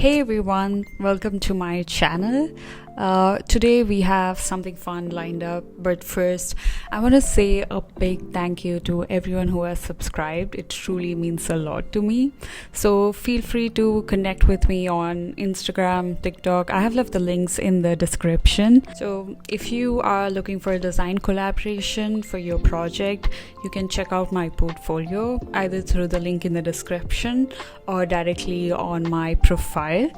Hey everyone, welcome to my channel. Today we have something fun lined up, but first I want to say a big thank you to everyone who has subscribed. It truly means a lot to me. So feel free to connect with me on Instagram, TikTok. I have left the links in the description. So if you are looking for a design collaboration for your project, you can check out my portfolio either through the link in the description or directly on my profile.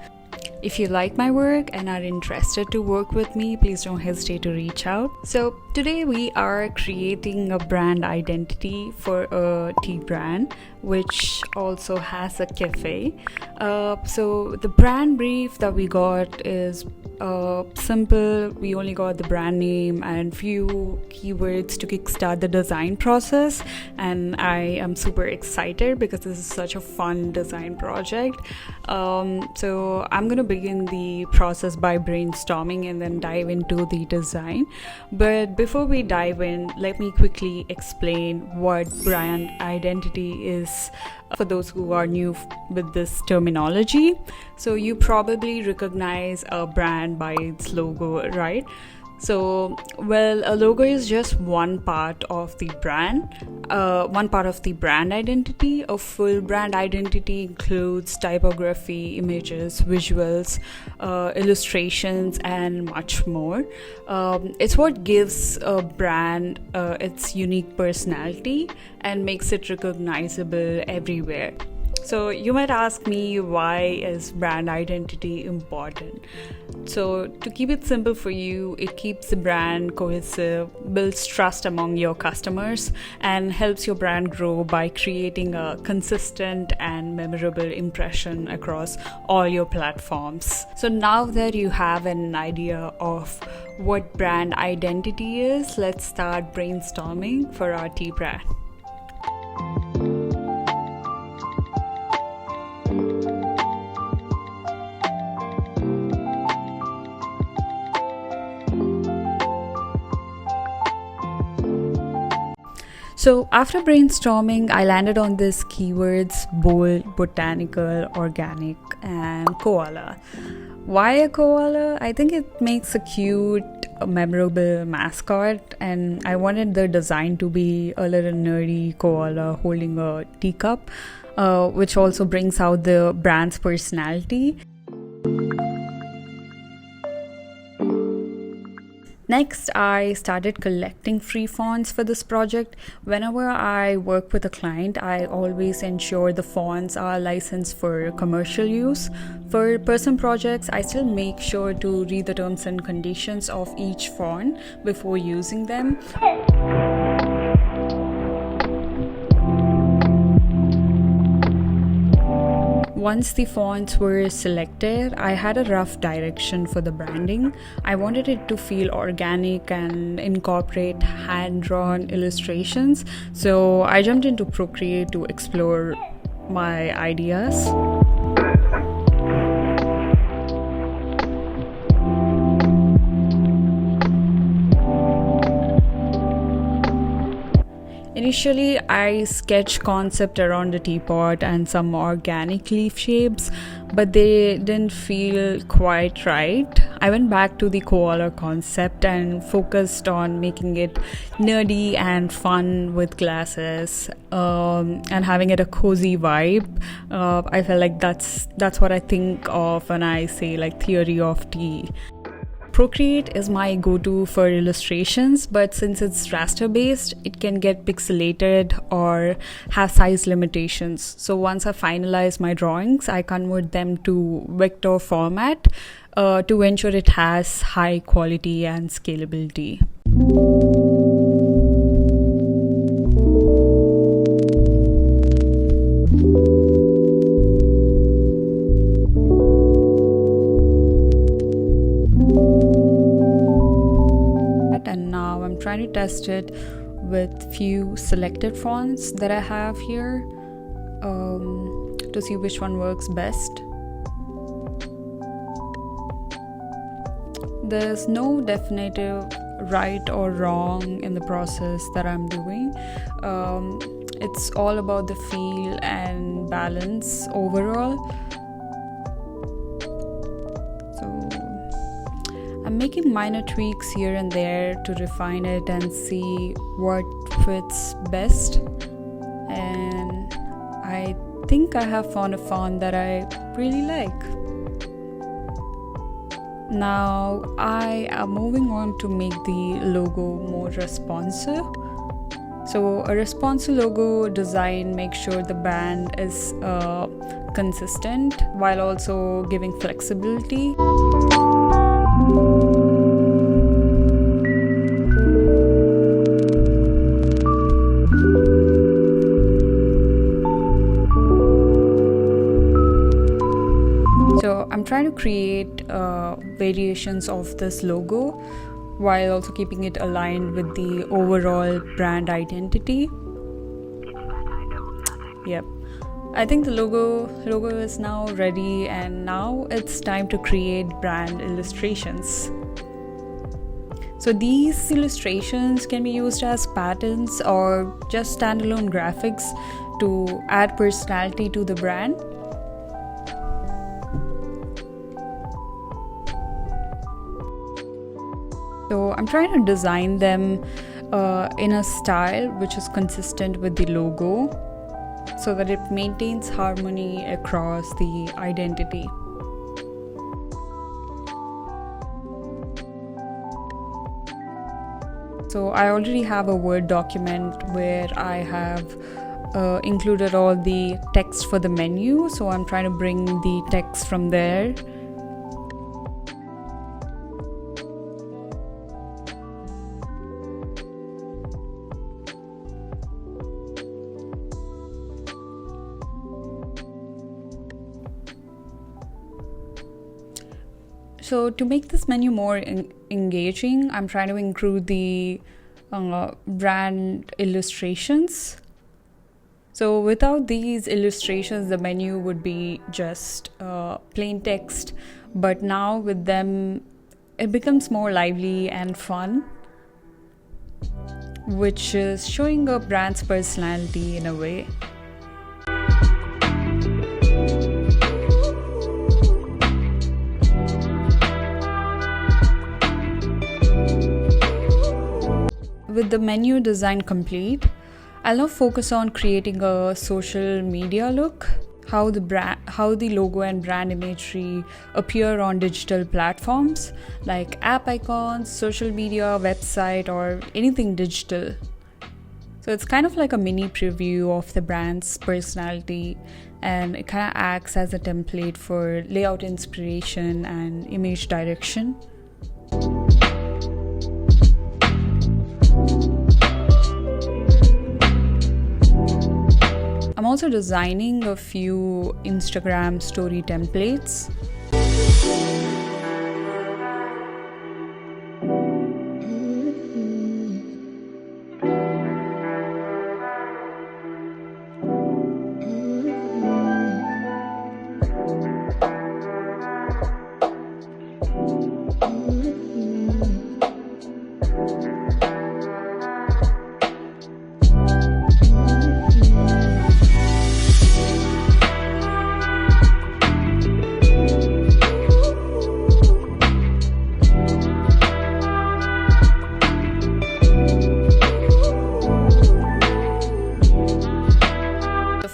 If you like my work and are interested to work with me, please don't hesitate to reach out. So today we are creating a brand identity for a tea brand which also has a cafe. So the brand brief that we got is simple. We only got the brand name and few keywords to kickstart the design process, and I am super excited because this is such a fun design project. So I'm gonna begin the process by brainstorming and then dive into the design. But before we dive in, let me quickly explain what brand identity is for those who are new with this terminology. So you probably recognize a brand by its logo, right? So, well, a logo is just one part of the brand, identity. A full brand identity includes typography, images, visuals, illustrations, and much more. It's what gives a brand its unique personality and makes it recognizable everywhere. So you might ask me, why is brand identity important? So to keep it simple for you, it keeps the brand cohesive, builds trust among your customers, and helps your brand grow by creating a consistent and memorable impression across all your platforms. So now that you have an idea of what brand identity is, let's start brainstorming for our tea brand. So after brainstorming, I landed on these keywords: bold, botanical, organic, and koala. Why a koala? I think it makes a cute, memorable mascot, and I wanted the design to be a little nerdy koala holding a teacup, which also brings out the brand's personality. Next, I started collecting free fonts for this project. Whenever I work with a client, I always ensure the fonts are licensed for commercial use. For personal projects, I still make sure to read the terms and conditions of each font before using them. Once the fonts were selected, I had a rough direction for the branding. I wanted it to feel organic and incorporate hand-drawn illustrations, so I jumped into Procreate to explore my ideas. Initially, I sketched concept around the teapot and some organic leaf shapes, but they didn't feel quite right. I went back to the koala concept and focused on making it nerdy and fun with glasses, and having it a cozy vibe. I felt like that's what I think of when I say like theory of tea. Procreate is my go-to for illustrations, but since it's raster based, it can get pixelated or have size limitations. So once I finalize my drawings, I convert them to vector format to ensure it has high quality and scalability. And now I'm trying to test it with few selected fonts that I have here to see which one works best. There's no definitive right or wrong in the process that I'm doing. It's all about the feel and balance overall. making minor tweaks here and there to refine it and see what fits best. And I think I have found a font that I really like. Now I am moving on to make the logo more responsive. So a responsive logo design makes sure the brand is consistent while also giving flexibility. So I'm trying to create variations of this logo while also keeping it aligned with the overall brand identity. Yep, I think the logo is now ready, and now it's time to create brand illustrations. So these illustrations can be used as patterns or just standalone graphics to add personality to the brand. So I'm trying to design them in a style which is consistent with the logo so that it maintains harmony across the identity. So I already have a Word document where I have included all the text for the menu. So I'm trying to bring the text from there. So to make this menu more engaging, I'm trying to include the brand illustrations. So without these illustrations, the menu would be just plain text, but now with them, it becomes more lively and fun, which is showing a brand's personality in a way. With the menu design complete, I'll now focus on creating a social media look, how the logo and brand imagery appear on digital platforms like app icons, social media, website, or anything digital. So it's kind of like a mini preview of the brand's personality, and it kind of acts as a template for layout inspiration and image direction. I'm also designing a few Instagram story templates.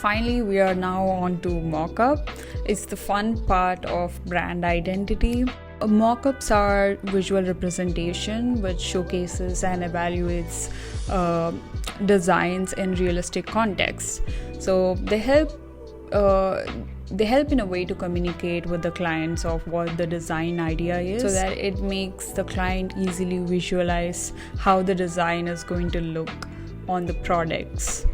Finally, we are now on to mockup. It's the fun part of brand identity. Mockups are visual representation which showcases and evaluates designs in realistic context. So they help in a way to communicate with the clients of what the design idea is, so that it makes the client easily visualize how the design is going to look on the products.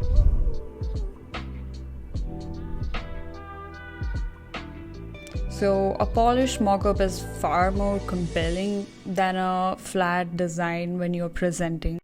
So a polished mockup is far more compelling than a flat design when you're presenting.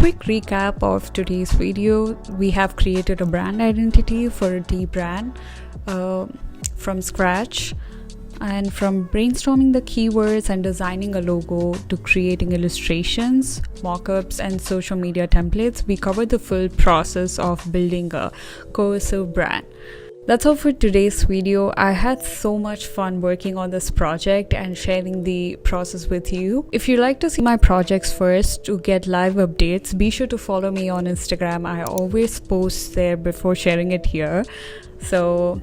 quick recap of today's video, we have created a brand identity for a tea brand from scratch. And from brainstorming the keywords and designing a logo to creating illustrations, mockups, and social media templates, we covered the full process of building a cohesive brand. That's all for today's video. I had so much fun working on this project and sharing the process with you. If you'd like to see my projects first to get live updates, be sure to follow me on Instagram. I always post there before sharing it here. So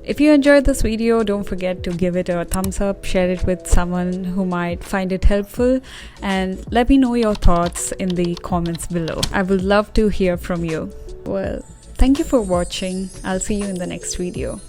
if you enjoyed this video, don't forget to give it a thumbs up, share it with someone who might find it helpful, and let me know your thoughts in the comments below. I would love to hear from you. Well, thank you for watching. I'll see you in the next video.